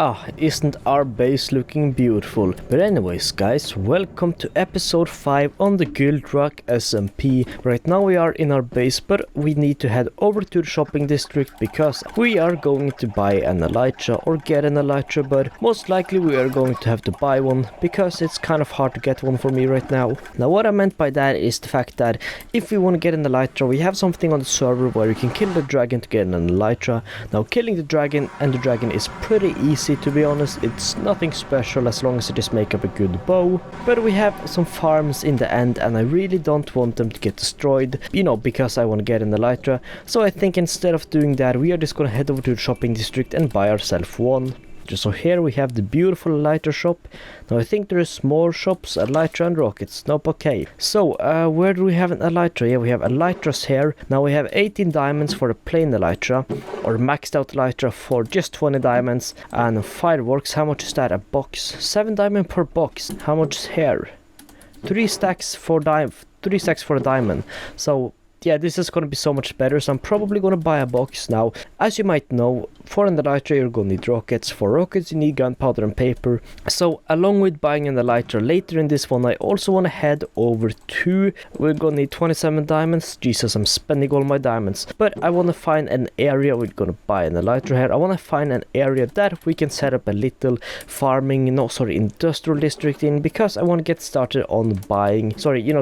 Ah, isn't our base looking beautiful? But anyways guys, welcome to episode 5 on the GuildRock SMP. Right now we are in our base, but we need to head over to the shopping district because we are going to buy an elytra or get an elytra, but most likely we are going to have to buy one because it's kind of hard to get one for me right now. Now what I meant by that is the fact that if we want to get an elytra, we have something on the server where you can kill the dragon to get an elytra. Now killing the dragon is pretty easy, to be honest. It's nothing special as long as you just make up a good bow, but we have some farms in the end and I really don't want them to get destroyed, you know, because I want to get an elytra. So I think instead of doing that, we are just gonna head over to the shopping district and buy ourselves one. So here we have the beautiful elytra shop. Now I think there is more shops, elytra and rockets. Nope, okay. So where do we have an elytra? Yeah, we have elytras here. Now we have 18 diamonds for a plain elytra, or maxed out elytra for just 20 diamonds. And fireworks, how much is that? A box? 7 diamond per box. How much is here? 3 stacks for a diamond. So yeah, this is going to be so much better, so I'm probably going to buy a box. Now, as you might know, for an elytra you're going to need rockets. For rockets you need gunpowder and paper. So along with buying an elytra later in this one, I also want to head over to, we're going to need 27 diamonds. Jesus, I'm spending all my diamonds. But I want to find an area, we're going to buy an elytra here. I want to find an area that we can set up a little farming, industrial district in, because I want to get started on buying,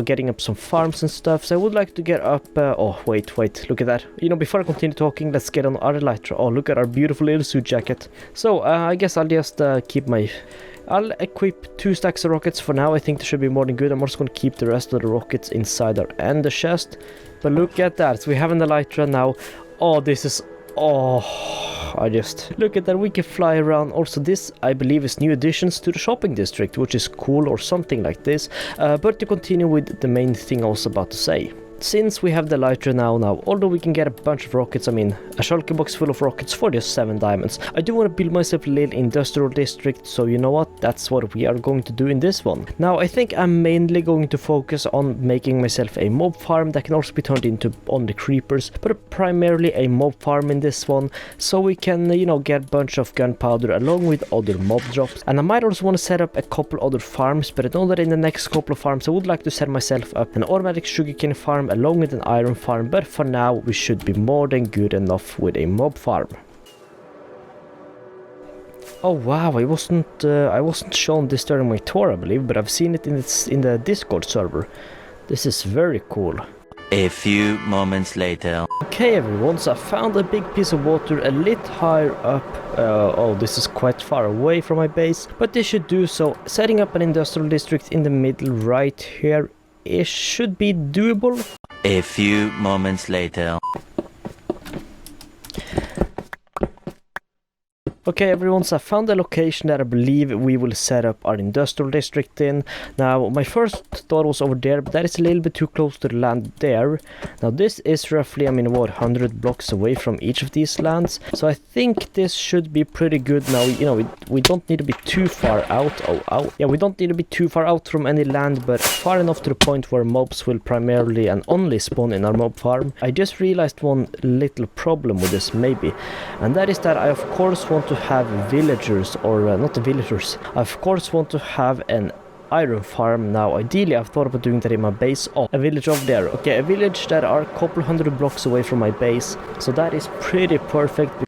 getting up some farms and stuff. So I would like to get up oh wait, look at that. Before I continue talking, let's get on our elytra. Oh, look at our beautiful little suit jacket. So I guess I'll just I'll equip 2 stacks of rockets for now. I think this should be more than good. I'm also going to keep the rest of the rockets inside our ender chest. But look at that, so we have an elytra now. Oh, this is, I just look at that, we can fly around. Also this, I believe, is new additions to the shopping district, which is cool, or something like this. But to continue with the main thing I was about to say, since we have the elytra now, although we can get a bunch of rockets, I mean a shulker box full of rockets for just 7 diamonds, I do want to build myself a little industrial district, so you know what, that's what we are going to do in this one. Now I think I'm mainly going to focus on making myself a mob farm that can also be turned into on the creepers, but primarily a mob farm in this one, so we can get a bunch of gunpowder along with other mob drops. And I might also want to set up a couple other farms, but I know that in the next couple of farms I would like to set myself up an automatic sugarcane farm along with an iron farm, but for now we should be more than good enough with a mob farm. Oh wow, I wasn't shown this during my tour, I believe, but I've seen it in the Discord server. This is very cool. A few moments later. Okay everyone, so I found a big piece of water a little higher up. Oh, this is quite far away from my base, but this should do so. Setting up an industrial district in the middle right here, it should be doable. A few moments later. Okay everyone, so I found a location that I believe we will set up our industrial district in. Now my first thought was over there, but that is a little bit too close to the land there. Now this is roughly, 100 blocks away from each of these lands, so I think this should be pretty good. Now we don't need to be too far out. Yeah, we don't need to be too far out from any land, but far enough to the point where mobs will primarily and only spawn in our mob farm. I just realized one little problem with this maybe, and that is that I of course want to have villagers, or not villagers, I of course want to have an iron farm. Now ideally I've thought about doing that in my base. Oh, a village over there. Okay, a village that are a couple hundred blocks away from my base, so that is pretty perfect.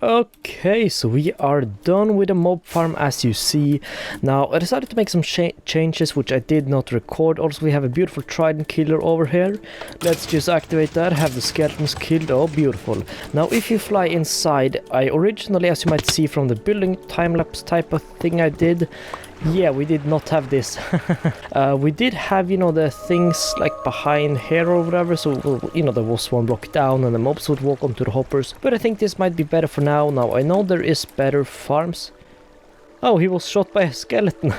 Okay, so we are done with the mob farm, as you see. Now I decided to make some changes which I did not record. Also we have a beautiful trident killer over here. Let's just activate that, have the skeletons killed. Oh, beautiful. Now if you fly inside, I originally, as you might see from the building time-lapse type of thing I did, yeah, we did not have this. We did have, the things like behind here or whatever, so, there was one block down and the mobs would walk onto the hoppers. But I think this might be better for now. Now, I know there is better farms. Oh, he was shot by a skeleton.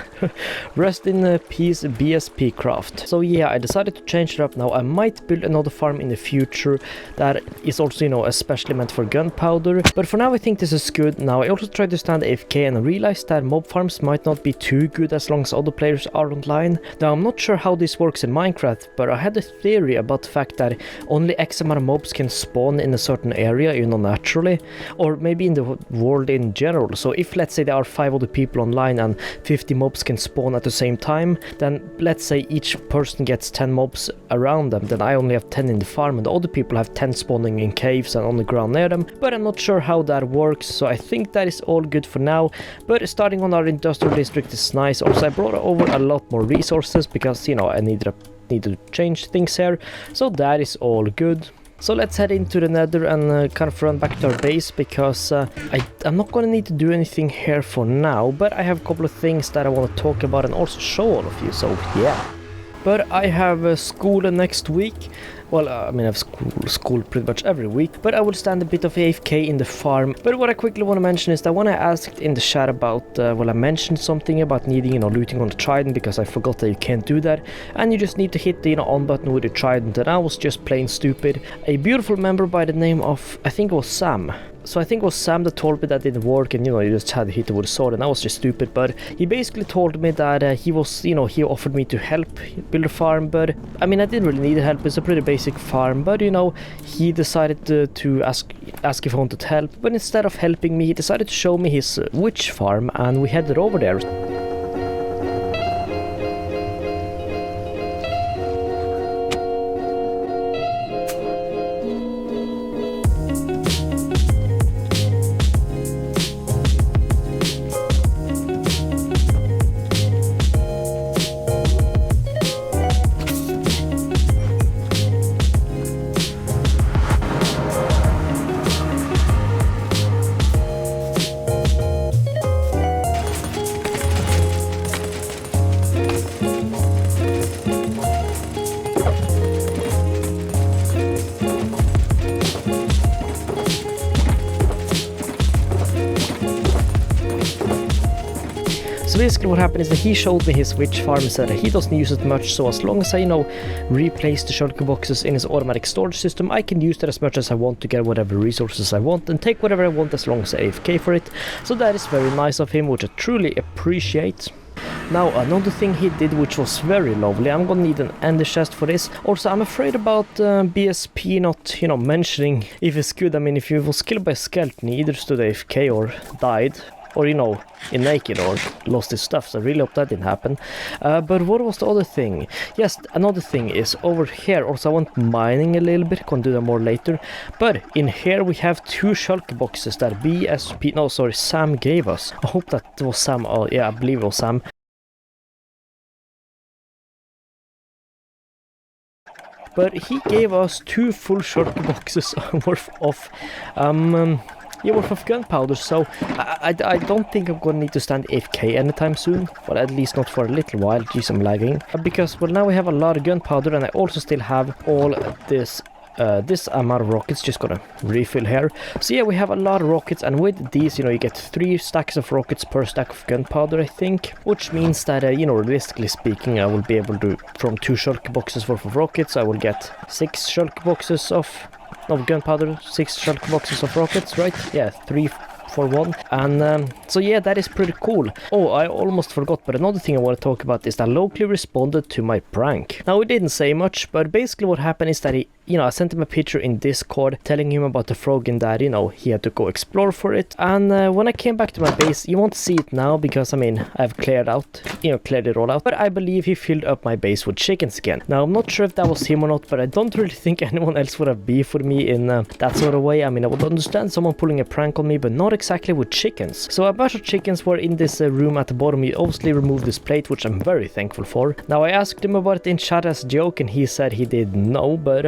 Rest in peace, BSP Craft. So yeah, I decided to change it up now. I might build another farm in the future that is also, you know, especially meant for gunpowder. But for now, I think this is good. Now, I also tried to stand AFK and realized that mob farms might not be too good as long as other players are online. Now, I'm not sure how this works in Minecraft, but I had a theory about the fact that only X amount of mobs can spawn in a certain area, you know, naturally. Or maybe in the world in general. So if, let's say, there are 5 other people online and 50 mobs can spawn at the same time, then let's say each person gets 10 mobs around them, then I only have 10 in the farm and the other people have 10 spawning in caves and on the ground near them. But I'm not sure how that works, so I think that is all good for now. But starting on our industrial district is nice. Also, I brought over a lot more resources because, you know, I need to change things here, so that is all good. So let's head into the nether and kind of run back to our base, because I'm not gonna need to do anything here for now, but I have a couple of things that I want to talk about and also show all of you, so yeah. But I have school next week. Well, I mean, I have school pretty much every week, but I will stand a bit of AFK in the farm. But what I quickly want to mention is that when I asked in the chat about, well, I mentioned something about needing, you know, looting on the trident, because I forgot that you can't do that, and you just need to hit the, you know, on button with the trident, and I was just plain stupid. A beautiful member by the name of, I think it was Sam. So I think it was Sam that told me that didn't work, and, you know, you just had to hit it with a sword, and I was just stupid. But he basically told me that he was, you know, he offered me to help build a farm, but I mean, I didn't really need help. It's a pretty basic farm, but, you know, he decided to ask if I wanted help. But instead of helping me, he decided to show me his witch farm, and we headed over there. So basically what happened is that he showed me his witch farm and said that he doesn't use it much, so as long as I, you know, replace the shulker boxes in his automatic storage system, I can use that as much as I want to get whatever resources I want and take whatever I want as long as I AFK for it. So that is very nice of him, which I truly appreciate. Now, another thing he did, which was very lovely, I'm gonna need an ender chest for this. Also, I'm afraid about BSP not, you know, mentioning if it's good. I mean, if he was killed by a skeleton, he either stood AFK or died, or, you know, in naked or lost his stuff, so I really hope that didn't happen. But what was the other thing? Yes, another thing is over here. Also, I want mining a little bit, can do that more later. But in here we have 2 shulker boxes that Sam gave us. I hope that was Sam. Oh yeah, I believe it was Sam. But he gave us 2 full shulker boxes worth of gunpowder, so I don't think I'm gonna need to stand AFK anytime soon. Well, at least not for a little while. Jeez, I'm lagging. Because, well, now we have a lot of gunpowder, and I also still have all this amount of rockets. Just gonna refill here. So yeah, we have a lot of rockets, and with these, you know, you get 3 stacks of rockets per stack of gunpowder, I think, which means that you know, realistically speaking, I will be able to, from 2 shulker boxes worth of rockets, I will get 6 shulker boxes of gunpowder, 6 shulker boxes of rockets, right? Yeah, 3 for 1. And so yeah, that is pretty cool. Oh, I almost forgot, but another thing I want to talk about is that Lockley responded to my prank. Now, he didn't say much, but basically what happened is that he, you know, I sent him a picture in Discord telling him about the frog and that, you know, he had to go explore for it. And when I came back to my base, you won't see it now because, I mean, I've cleared it all out. But I believe he filled up my base with chickens again. Now, I'm not sure if that was him or not, but I don't really think anyone else would have beef with me in that sort of way. I mean, I would understand someone pulling a prank on me, but not exactly with chickens. So a bunch of chickens were in this room at the bottom. He obviously removed this plate, which I'm very thankful for. Now, I asked him about it in chat as a joke, and he said he didn't know, but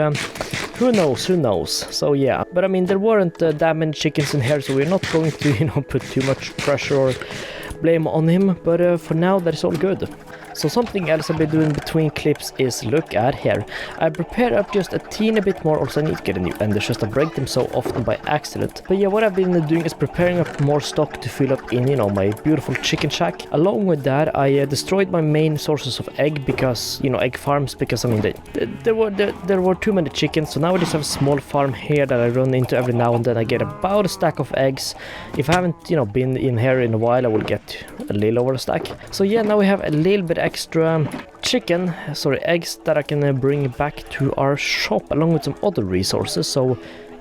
who knows. So yeah, but I mean, there weren't that many chickens in here, so we're not going to, you know, put too much pressure or blame on him, but for now that is all good. So something else I've been doing between clips is look at here. I prepare up just a teeny bit more. Also I need to get a new ender chest. I break them so often by accident. But yeah, what I've been doing is preparing up more stock to fill up in, you know, my beautiful chicken shack. Along with that, I destroyed my main sources of egg because, you know, egg farms, because I mean there were too many chickens. So now I just have a small farm here that I run into every now and then. I get about a stack of eggs. If I haven't, you know, been in here in a while, I will get a little over a stack. So yeah, now we have a little bit extra eggs that I can bring back to our shop along with some other resources. So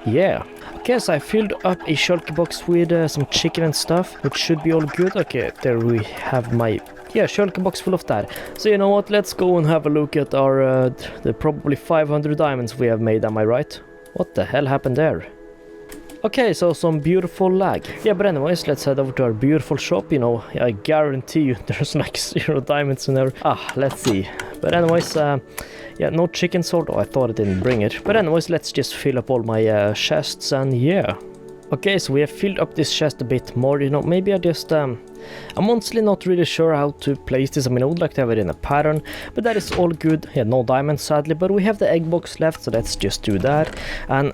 yeah. Okay, so I filled up a shulker box with some chicken and stuff, which should be all good. Okay, there we have my shulker box full of that. So you know what, let's go and have a look at our the probably 500 diamonds we have made, am I right? What the hell happened there? Okay, so some beautiful lag. Yeah, but anyways, let's head over to our beautiful shop. You know, I guarantee you there's like 0 diamonds in there. Let's see. But anyways, yeah, no chicken sword. Oh, I thought I didn't bring it. But anyways, let's just fill up all my chests and yeah. Okay, so we have filled up this chest a bit more. You know, maybe I just I'm honestly not really sure how to place this. I mean, I would like to have it in a pattern, but that is all good. Yeah, no diamonds sadly, but we have the egg box left, so let's just do that. And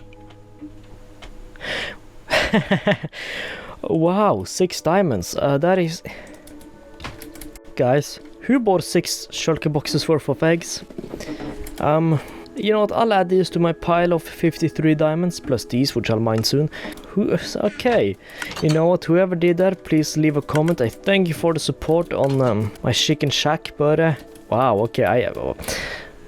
wow, 6 diamonds. That is... Guys, who bought 6 shulker boxes worth of eggs? You know what, I'll add these to my pile of 53 diamonds, plus these, which I'll mine soon. Okay, you know what, whoever did that, please leave a comment. I thank you for the support on my chicken shack, but wow, okay, I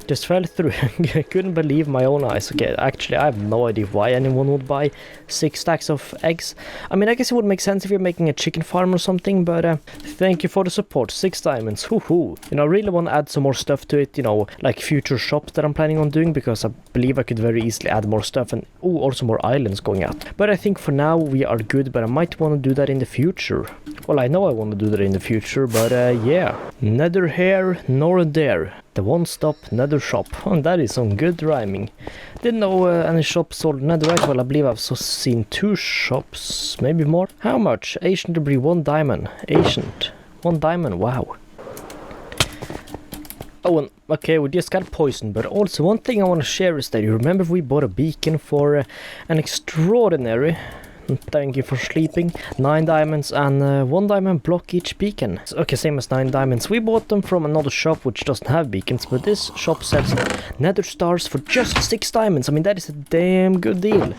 just fell through. I couldn't believe my own eyes. Okay, actually I have no idea why anyone would buy 6 stacks of eggs. I mean, I guess it would make sense if you're making a chicken farm or something, but thank you for the support. 6 diamonds, hoo-hoo. You know, I really want to add some more stuff to it, you know, like future shops that I'm planning on doing, because I believe I could very easily add more stuff and also more islands going out. But I think for now we are good, but I might want to do that in the future. Well, I know I want to do that in the future, but yeah. Neither here nor there. The one-stop nether shop. Oh, that is some good rhyming. Didn't know any shops sold netherite. Well, I believe I've seen 2 shops, maybe more. How much? Ancient debris, 1 diamond. Ancient. 1 diamond, wow. Oh, and okay, we just got poisoned, but also one thing I want to share is that you remember we bought a beacon for an extraordinary... Thank you for sleeping. 9 diamonds and 1 diamond block each beacon. Okay, same as 9 diamonds. We bought them from another shop which doesn't have beacons, but this shop sells nether stars for just 6 diamonds. I mean, that is a damn good deal.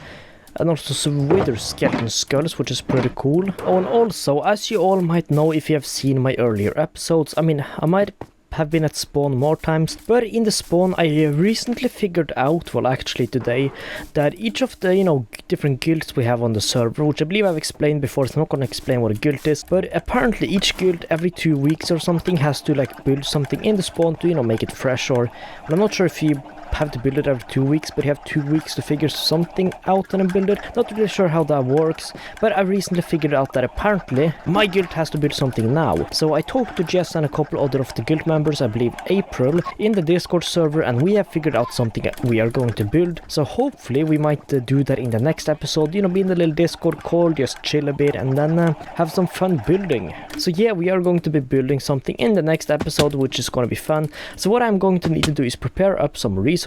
And also some wither skeleton skulls, which is pretty cool. Oh, and also, as you all might know if you have seen my earlier episodes, I mean, I might have been at spawn more times, but in the spawn I recently figured out, well actually today, that each of the, you know, different guilds we have on the server, which I believe I've explained before, so I'm not gonna explain what a guild is, but apparently each guild every 2 weeks or something has to like build something in the spawn to, you know, make it fresh, or well, I'm not sure if you have to build it every 2 weeks, but you have 2 weeks to figure something out and then build it. Not really sure how that works, but I recently figured out that apparently my guild has to build something now. So I talked to Jess and a couple other of the guild members, I believe April, in the Discord server, and we have figured out something that we are going to build. So hopefully we might do that in the next episode, you know, be in the little Discord call, just chill a bit and then have some fun building. So yeah, we are going to be building something in the next episode, which is going to be fun. So what I'm going to need to do is prepare up some resources.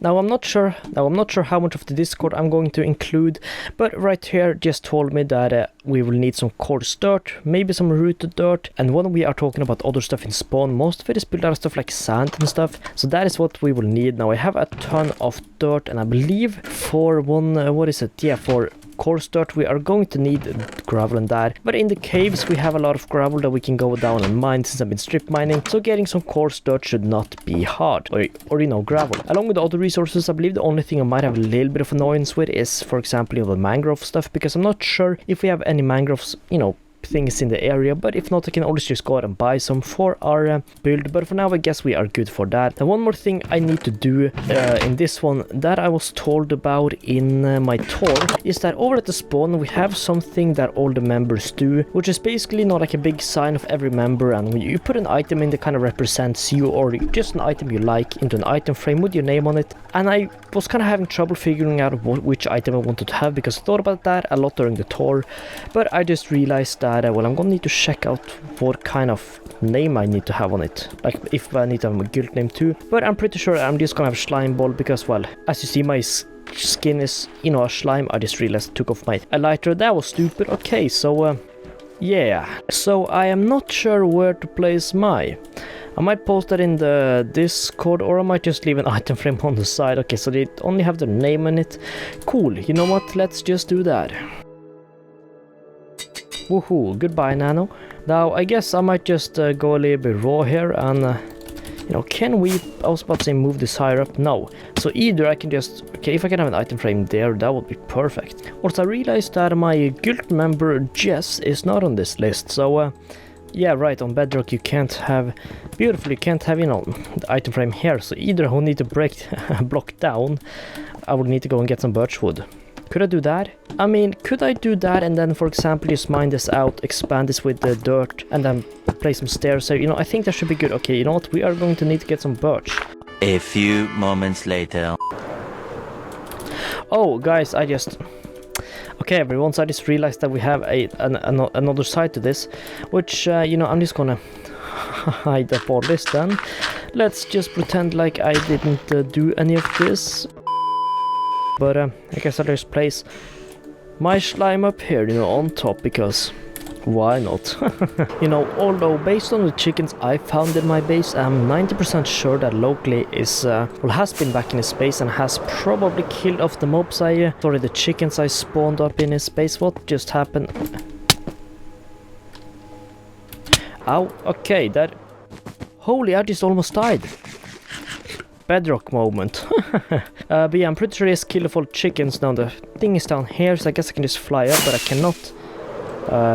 Now I'm not sure how much of the Discord I'm going to include, but right here just told me that we will need some coarse dirt, maybe some rooted dirt, and when we are talking about other stuff in spawn, most of it is built out of stuff like sand and stuff, so that is what we will need. Now I have a ton of dirt, and I believe for one, for coarse dirt we are going to need gravel and that, but in the caves we have a lot of gravel that we can go down and mine since I've been strip mining, so getting some coarse dirt should not be hard, or you know, gravel. Along with the other resources, I believe the only thing I might have a little bit of annoyance with is, for example, you know, the mangrove stuff, because I'm not sure if we have any mangroves, you know, things in the area, but if not I can always just go out and buy some for our build, but for now I guess we are good for that. And one more thing I need to do in this one that I was told about in my tour is that over at the spawn we have something that all the members do, which is basically not like a big sign of every member, and when you put an item in that kind of represents you, or just an item you like, into an item frame with your name on it. And I was kind of having trouble figuring out which item I wanted to have, because I thought about that a lot during the tour, but I just realized that that, well, I'm gonna need to check out what kind of name I need to have on it. Like, if I need to have a guild name too. But I'm pretty sure I'm just gonna have slime ball because, well, as you see, my skin is, you know, a slime. I just realized I took off my elytra. That was stupid. Okay, so, yeah. So I am not sure where to place my... I might post that in the Discord, or I might just leave an item frame on the side. Okay, so they only have their name in it. Cool, you know what? Let's just do that. Woohoo, goodbye Nano. Now, I guess I might just go a little bit raw here and... you know, can we... I was about to say move this higher up. No. So either I can just... Okay, if I can have an item frame there, that would be perfect. Also, I realized that my guild member Jess is not on this list, so... yeah, right, on Bedrock you can't have... Beautiful, you can't have, you know, the item frame here. So either I will need to break block down, I would need to go and get some birch wood. Could I do that? I mean, could I do that and then, for example, just mine this out, expand this with the dirt, and then place some stairs here? You know, I think that should be good. Okay, you know what? We are going to need to get some birch. A few moments later. Oh, guys, I just... Okay, everyone, so I just realized that we have another side to this, which, you know, I'm just gonna hide up all this then. Let's just pretend like I didn't do any of this. But I guess I'll just place my slime up here, you know, on top, because why not? You know, although based on the chickens I found in my base, I'm 90% sure that Lockley is, well, has been back in his base and has probably killed off the mobs sorry, the chickens I spawned up in his base. What just happened? Ow, okay, that... Holy, I just almost died. Bedrock moment. But yeah, I'm pretty sure he has killed off all chickens. Now the thing is down here, so I guess I can just fly up, but I cannot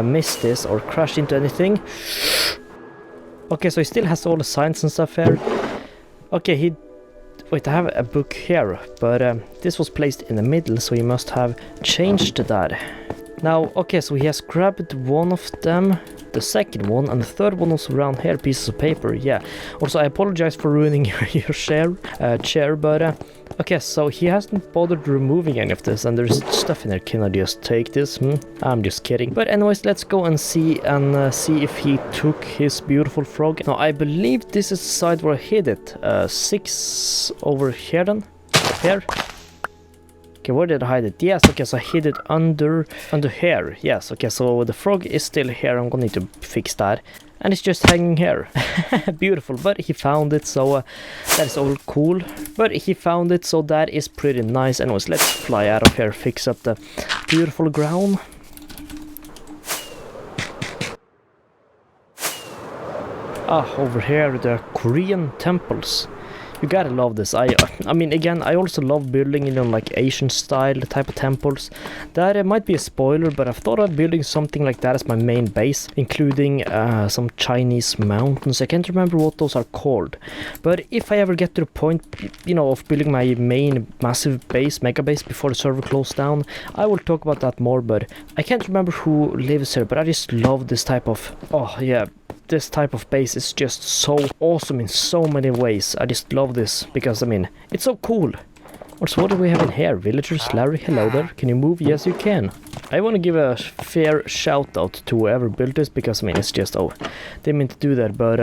miss this or crash into anything. Okay, so he still has all the signs and stuff here. Okay, wait, I have a book here, but this was placed in the middle, so he must have changed that. Now, okay, so he has grabbed one of them, the second one, and the third one was around here, pieces of paper, yeah. Also, I apologize for ruining your chair, but okay, so he hasn't bothered removing any of this, and there's stuff in there. Can I just take this? I'm just kidding. But anyways, let's go and see if he took his beautiful frog. Now, I believe this is the side where I hid it. 6 over here then? Here? Okay, where did I hide it? Yes, okay, so I hid it under here. Yes, okay, so the frog is still here. I'm gonna need to fix that. And it's just hanging here. Beautiful, but he found it, so that is all cool. But he found it, so that is pretty nice. Anyways, let's fly out of here, fix up the beautiful ground. Ah, over here, the Korean temples. You gotta love this. I mean, again, I also love building, you know, like Asian style type of temples. That might be a spoiler, but I've thought of building something like that as my main base, including some Chinese mountains. I can't remember what those are called. But if I ever get to the point, you know, of building my main massive base, mega base, before the server closed down, I will talk about that more. But I can't remember who lives here, but I just love this type of, oh yeah, this type of base is just so awesome in so many ways. I just love this because, I mean, it's so cool. Also, what do we have in here? Villagers, Larry, hello there. Can you move? Yes, you can. I want to give a fair shout out to whoever built this because, I mean, it's just, oh, didn't mean to do that, but,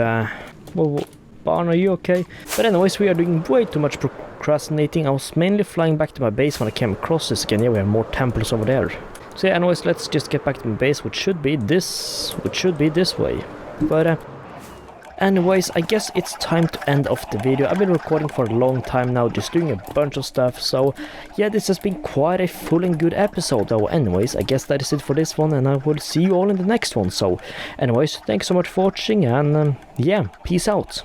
well, Barn, are you okay? But anyways, we are doing way too much procrastinating. I was mainly flying back to my base when I came across this again. Yeah, we have more temples over there. So yeah, anyways, let's just get back to my base, which should be this way. But anyways, I guess it's time to end off the video. I've been recording for a long time now, just doing a bunch of stuff. So yeah, this has been quite a full and good episode. Though anyways, I guess that is it for this one, and I will see you all in the next one. So anyways, thanks so much for watching, and yeah, peace out.